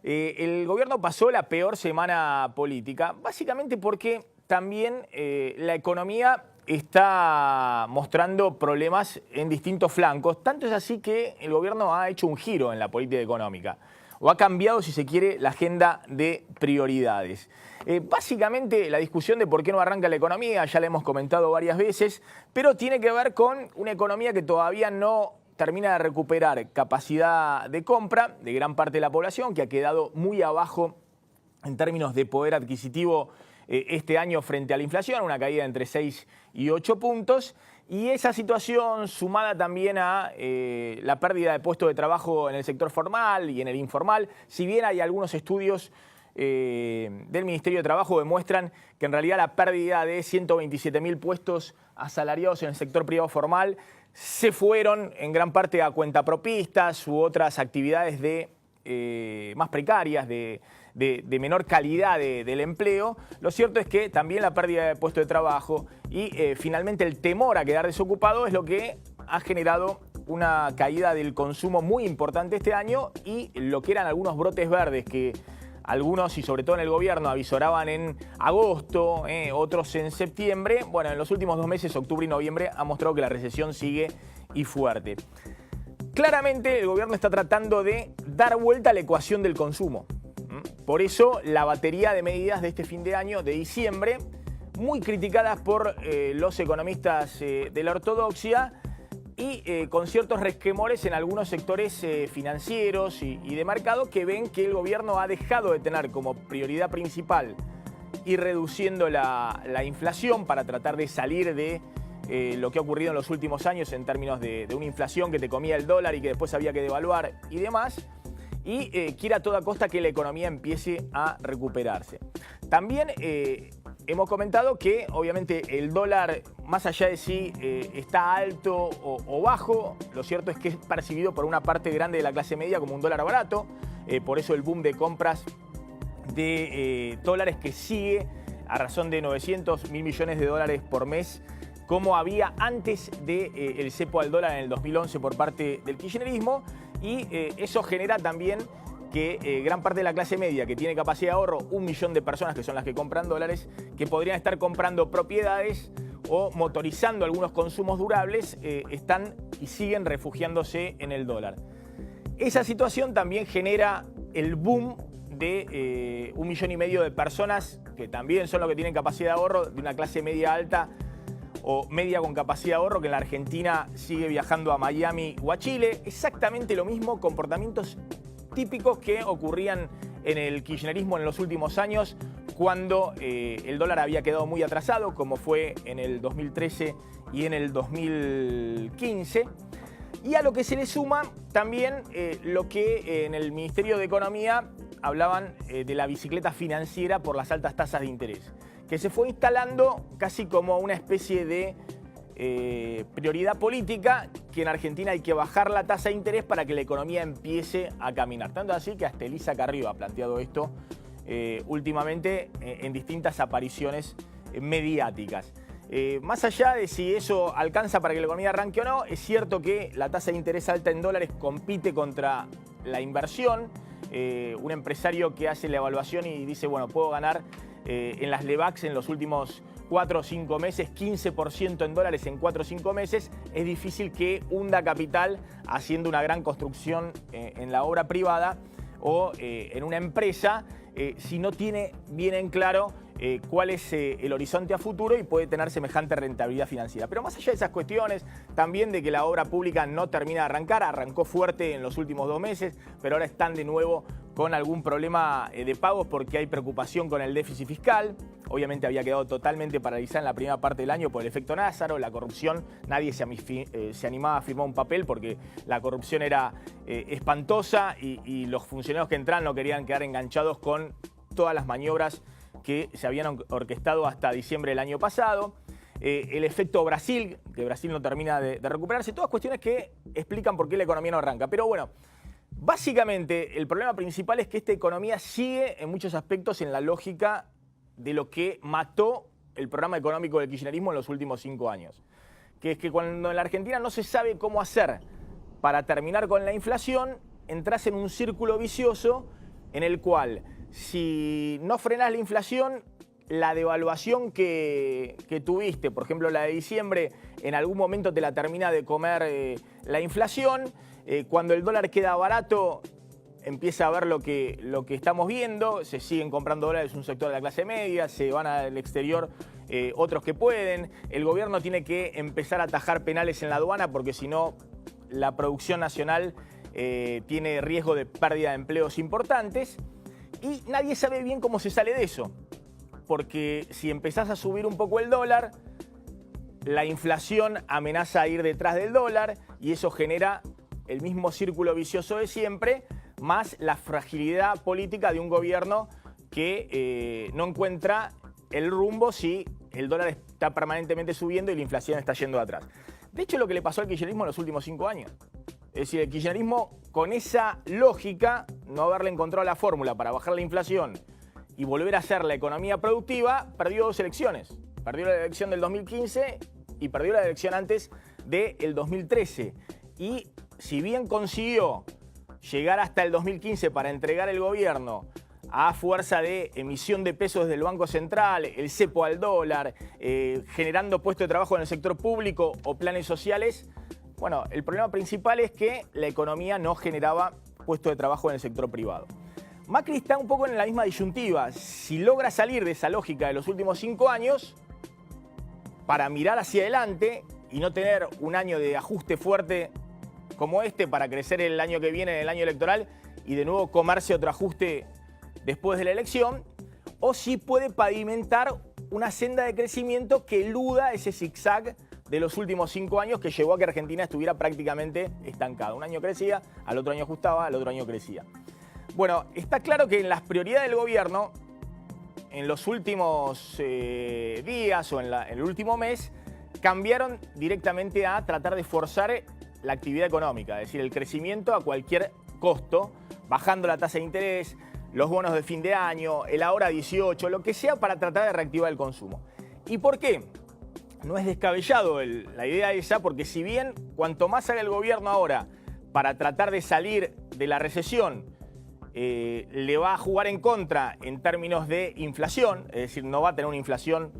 El gobierno pasó la peor semana política, básicamente porque también la economía está mostrando problemas en distintos flancos. Tanto es así que el gobierno ha hecho un giro en la política económica, o ha cambiado, si se quiere, la agenda de prioridades. Básicamente la discusión de por qué no arranca la economía, ya la hemos comentado varias veces, pero tiene que ver con una economía que todavía no termina de recuperar capacidad de compra de gran parte de la población, que ha quedado muy abajo en términos de poder adquisitivo este año frente a la inflación, una caída de entre 6 y 8 puntos. Y esa situación, sumada también a la pérdida de puestos de trabajo en el sector formal y en el informal, si bien hay algunos estudios del Ministerio de Trabajo que demuestran que en realidad la pérdida de 127.000 puestos asalariados en el sector privado formal se fueron en gran parte a cuentapropistas u otras actividades más precarias, de menor calidad del empleo. Lo cierto es que también la pérdida de puestos de trabajo y finalmente el temor a quedar desocupado es lo que ha generado una caída del consumo muy importante este año, y lo que eran algunos brotes verdes que algunos, y sobre todo en el gobierno, avisoraban en agosto, otros en septiembre. Bueno, en los últimos 2 meses, octubre y noviembre, ha mostrado que la recesión sigue y fuerte. Claramente el gobierno está tratando de dar vuelta a la ecuación del consumo. Por eso la batería de medidas de este fin de año, de diciembre, muy criticadas por los economistas de la ortodoxia y con ciertos resquemores en algunos sectores financieros y de mercado, que ven que el gobierno ha dejado de tener como prioridad principal ir reduciendo la inflación para tratar de salir de lo que ha ocurrido en los últimos años en términos de una inflación que te comía el dólar y que después había que devaluar y demás. Y quiere a toda costa que la economía empiece a recuperarse. También hemos comentado que obviamente el dólar, más allá de si está alto o bajo, lo cierto es que es percibido por una parte grande de la clase media como un dólar barato. Por eso el boom de compras de dólares que sigue a razón de 900.000 millones de dólares por mes, como había antes del cepo al dólar en el 2011 por parte del kirchnerismo. Y eso genera también que gran parte de la clase media, que tiene capacidad de ahorro, 1 millón de personas que son las que compran dólares, que podrían estar comprando propiedades o motorizando algunos consumos durables, están y siguen refugiándose en el dólar. Esa situación también genera el boom de 1,5 millones de personas, que también son los que tienen capacidad de ahorro, de una clase media alta o media con capacidad de ahorro, que en la Argentina sigue viajando a Miami o a Chile. Exactamente lo mismo, comportamientos típicos que ocurrían en el kirchnerismo en los últimos años, cuando el dólar había quedado muy atrasado, como fue en el 2013 y en el 2015. Y a lo que se le suma también lo que en el Ministerio de Economía hablaban de la bicicleta financiera por las altas tasas de interés, que se fue instalando casi como una especie de prioridad política, que en Argentina hay que bajar la tasa de interés para que la economía empiece a caminar. Tanto así que hasta Elisa Carrió ha planteado esto últimamente en distintas apariciones mediáticas. Más allá de si eso alcanza para que la economía arranque o no, es cierto que la tasa de interés alta en dólares compite contra la inversión. Un empresario que hace la evaluación y dice, bueno, puedo ganar en las LEVAX en los últimos 4 o 5 meses, 15% en dólares en 4 o 5 meses, es difícil que hunda capital haciendo una gran construcción en la obra privada o en una empresa si no tiene bien en claro cuál es el horizonte a futuro y puede tener semejante rentabilidad financiera. Pero más allá de esas cuestiones, también de que la obra pública no termina de arrancar, arrancó fuerte en los últimos 2 meses, pero ahora están de nuevo con algún problema de pagos porque hay preocupación con el déficit fiscal. Obviamente había quedado totalmente paralizada en la primera parte del año por el efecto Lázaro, la corrupción. Nadie se animaba a firmar un papel porque la corrupción era espantosa y los funcionarios que entraban no querían quedar enganchados con todas las maniobras que se habían orquestado hasta diciembre del año pasado. El efecto Brasil, que Brasil no termina de recuperarse. Todas cuestiones que explican por qué la economía no arranca. Pero bueno, básicamente el problema principal es que esta economía sigue en muchos aspectos en la lógica de lo que mató el programa económico del kirchnerismo en los últimos 5 años. Que es que cuando en la Argentina no se sabe cómo hacer para terminar con la inflación, entras en un círculo vicioso en el cual si no frenás la inflación, la devaluación que tuviste, por ejemplo la de diciembre, en algún momento te la termina de comer la inflación. Cuando el dólar queda barato, empieza a ver lo que estamos viendo, se siguen comprando dólares un sector de la clase media, se van al exterior otros que pueden. El gobierno tiene que empezar a atajar penales en la aduana porque si no la producción nacional tiene riesgo de pérdida de empleos importantes y nadie sabe bien cómo se sale de eso. Porque si empezás a subir un poco el dólar, la inflación amenaza a ir detrás del dólar y eso genera el mismo círculo vicioso de siempre, más la fragilidad política de un gobierno que no encuentra el rumbo si el dólar está permanentemente subiendo y la inflación está yendo atrás. De hecho, lo que le pasó al kirchnerismo en los últimos 5 años. Es decir, el kirchnerismo, con esa lógica, no haberle encontrado la fórmula para bajar la inflación y volver a hacer la economía productiva, perdió 2 elecciones. Perdió la elección del 2015 y perdió la elección antes del 2013. Y si bien consiguió llegar hasta el 2015 para entregar el gobierno a fuerza de emisión de pesos desde el Banco Central, el cepo al dólar, generando puestos de trabajo en el sector público o planes sociales, bueno, el problema principal es que la economía no generaba puestos de trabajo en el sector privado. Macri está un poco en la misma disyuntiva. Si logra salir de esa lógica de los últimos 5 años para mirar hacia adelante y no tener un año de ajuste fuerte como este para crecer el año que viene, en el año electoral, y de nuevo comerse otro ajuste después de la elección, o si puede pavimentar una senda de crecimiento que eluda ese zigzag de los últimos 5 años que llevó a que Argentina estuviera prácticamente estancada. Un año crecía, al otro año ajustaba, al otro año crecía. Bueno, está claro que en las prioridades del gobierno, en los últimos días o en el último mes, cambiaron directamente a tratar de forzar la actividad económica, es decir, el crecimiento a cualquier costo, bajando la tasa de interés, los bonos de fin de año, el ahora 18, lo que sea para tratar de reactivar el consumo. ¿Y por qué? No es descabellado la idea esa, porque si bien cuanto más haga el gobierno ahora para tratar de salir de la recesión, le va a jugar en contra en términos de inflación, es decir, no va a tener una inflación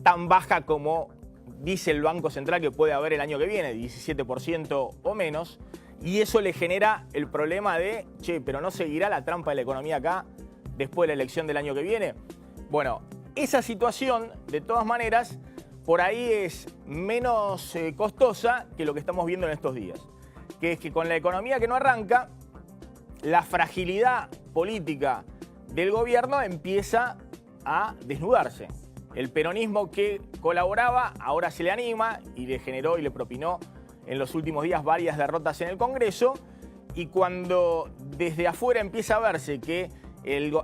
tan baja como dice el Banco Central que puede haber el año que viene, 17% o menos, y eso le genera el problema de, che, pero ¿no seguirá la trampa de la economía acá después de la elección del año que viene? Bueno, esa situación, de todas maneras, por ahí es menos costosa que lo que estamos viendo en estos días, que es que con la economía que no arranca, la fragilidad política del gobierno empieza a desnudarse. El peronismo que colaboraba ahora se le anima y le generó y le propinó en los últimos días varias derrotas en el Congreso. Y cuando desde afuera empieza a verse que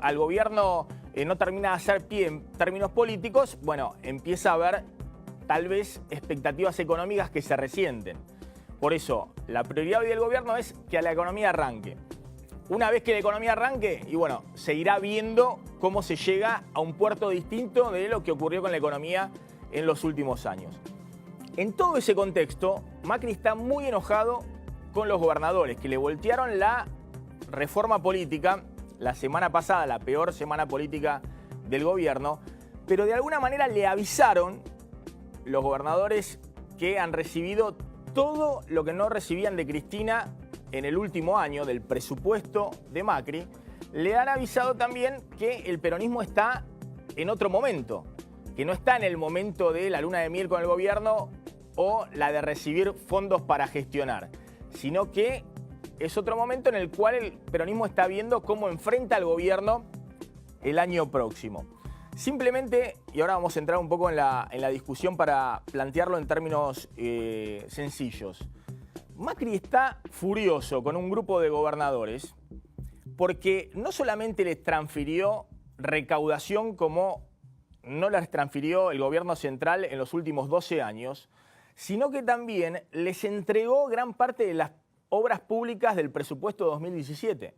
al gobierno no termina de hacer pie en términos políticos, bueno, empieza a haber tal vez expectativas económicas que se resienten. Por eso, la prioridad hoy del gobierno es que a la economía arranque. Una vez que la economía arranque, y bueno, se irá viendo cómo se llega a un puerto distinto de lo que ocurrió con la economía en los últimos años. En todo ese contexto, Macri está muy enojado con los gobernadores, que le voltearon la reforma política la semana pasada, la peor semana política del gobierno, pero de alguna manera le avisaron los gobernadores que han recibido todo lo que no recibían de Cristina en el último año del presupuesto de Macri. Le han avisado también que el peronismo está en otro momento, que no está en el momento de la luna de miel con el gobierno o la de recibir fondos para gestionar, sino que es otro momento en el cual el peronismo está viendo cómo enfrenta al gobierno el año próximo. Simplemente, y ahora vamos a entrar un poco en la discusión para plantearlo en términos sencillos. Macri está furioso con un grupo de gobernadores porque no solamente les transfirió recaudación como no les transfirió el gobierno central en los últimos 12 años, sino que también les entregó gran parte de las obras públicas del presupuesto 2017.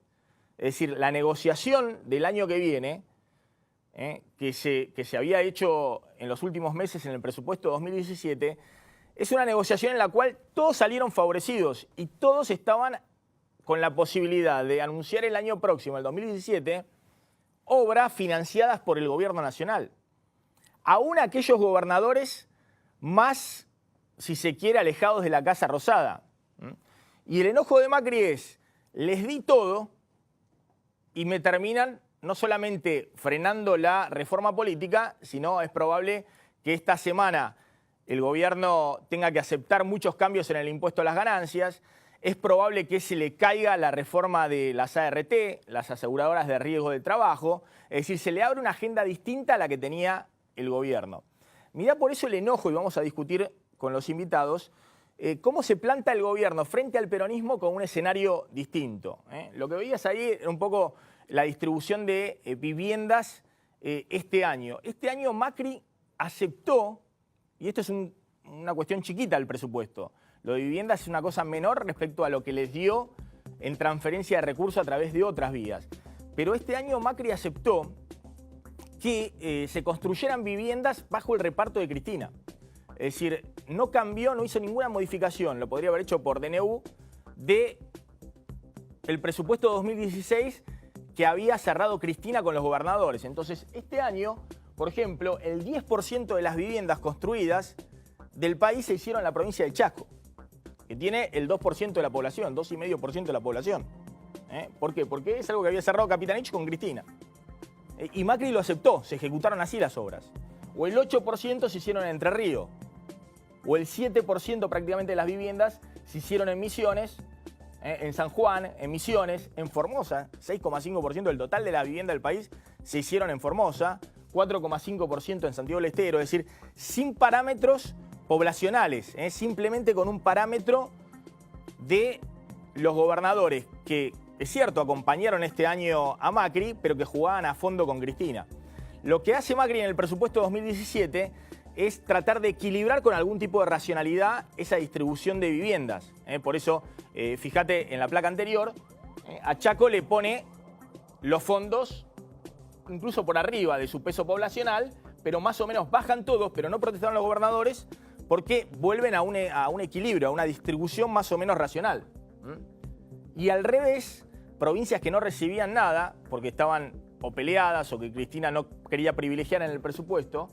Es decir, la negociación del año que viene, que se había hecho en los últimos meses en el presupuesto 2017, es una negociación en la cual todos salieron favorecidos y todos estaban con la posibilidad de anunciar el año próximo, el 2017, obras financiadas por el gobierno nacional. Aún aquellos gobernadores más, si se quiere, alejados de la Casa Rosada. Y el enojo de Macri es, les di todo y me terminan no solamente frenando la reforma política, sino es probable que esta semana el gobierno tenga que aceptar muchos cambios en el impuesto a las ganancias. Es probable que se le caiga la reforma de las ART, las aseguradoras de riesgo del trabajo. Es decir, se le abre una agenda distinta a la que tenía el gobierno. Mirá por eso el enojo, y vamos a discutir con los invitados, cómo se planta el gobierno frente al peronismo con un escenario distinto. Lo que veías ahí era un poco la distribución de viviendas este año. Este año Macri aceptó, y esto es una cuestión chiquita del presupuesto, lo de viviendas es una cosa menor respecto a lo que les dio en transferencia de recursos a través de otras vías. Pero este año Macri aceptó que se construyeran viviendas bajo el reparto de Cristina. Es decir, no cambió, no hizo ninguna modificación, lo podría haber hecho por DNU, de el presupuesto 2016 que había cerrado Cristina con los gobernadores. Entonces, este año, por ejemplo, el 10% de las viviendas construidas del país se hicieron en la provincia de Chaco, que tiene el 2% de la población, 2,5% de la población. ¿Por qué? Porque es algo que había cerrado Capitanich con Cristina. Y Macri lo aceptó, se ejecutaron así las obras. O el 8% se hicieron en Entre Ríos, o el 7% prácticamente de las viviendas se hicieron en Misiones, en San Juan, en Misiones, en Formosa, 6,5% del total de la vivienda del país se hicieron en Formosa, 4,5% en Santiago del Estero, es decir, sin parámetros poblacionales, simplemente con un parámetro de los gobernadores que, es cierto, acompañaron este año a Macri, pero que jugaban a fondo con Cristina. Lo que hace Macri en el presupuesto 2017 es tratar de equilibrar con algún tipo de racionalidad esa distribución de viviendas. Por eso, fíjate, en la placa anterior, a Chaco le pone los fondos incluso por arriba de su peso poblacional, pero más o menos bajan todos, pero no protestaron los gobernadores porque vuelven a un equilibrio, a una distribución más o menos racional. Y al revés, provincias que no recibían nada, porque estaban o peleadas o que Cristina no quería privilegiar en el presupuesto,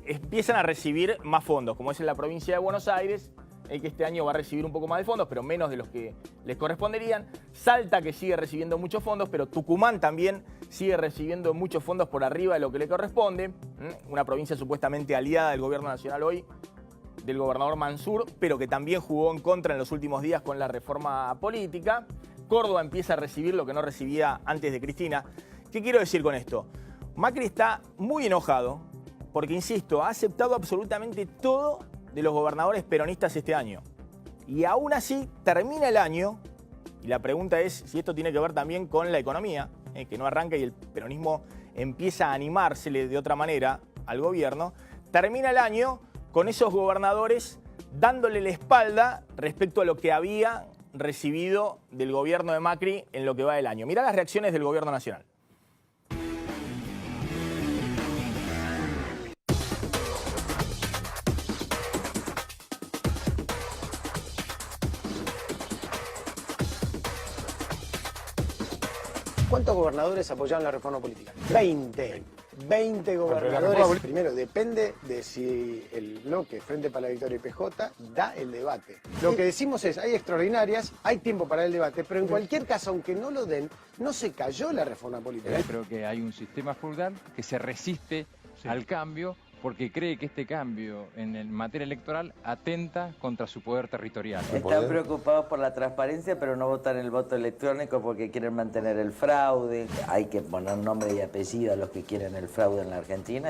empiezan a recibir más fondos, como es en la provincia de Buenos Aires, que este año va a recibir un poco más de fondos, pero menos de los que les corresponderían. Salta, que sigue recibiendo muchos fondos, pero Tucumán también sigue recibiendo muchos fondos por arriba de lo que le corresponde. Una provincia supuestamente aliada del gobierno nacional hoy, del gobernador Mansur, pero que también jugó en contra en los últimos días con la reforma política. Córdoba empieza a recibir lo que no recibía antes de Cristina. ¿Qué quiero decir con esto? Macri está muy enojado porque, insisto, ha aceptado absolutamente todo de los gobernadores peronistas este año. Y aún así termina el año, y la pregunta es si esto tiene que ver también con la economía, que no arranca y el peronismo empieza a animársele de otra manera al gobierno, termina el año con esos gobernadores dándole la espalda respecto a lo que había recibido del gobierno de Macri en lo que va del año. Mirá las reacciones del gobierno nacional. ¿Cuántos gobernadores apoyaron la reforma política? 20 gobernadores. Primero, depende de si el bloque Frente para la Victoria y PJ da el debate. Lo que decimos es, hay extraordinarias, hay tiempo para el debate, pero en cualquier caso, aunque no lo den, no se cayó la reforma política. Creo que hay un sistema feudal que se resiste al cambio porque cree que este cambio en materia electoral atenta contra su poder territorial. Están preocupados por la transparencia, pero no votan el voto electrónico porque quieren mantener el fraude. Hay que poner nombre y apellido a los que quieren el fraude en la Argentina.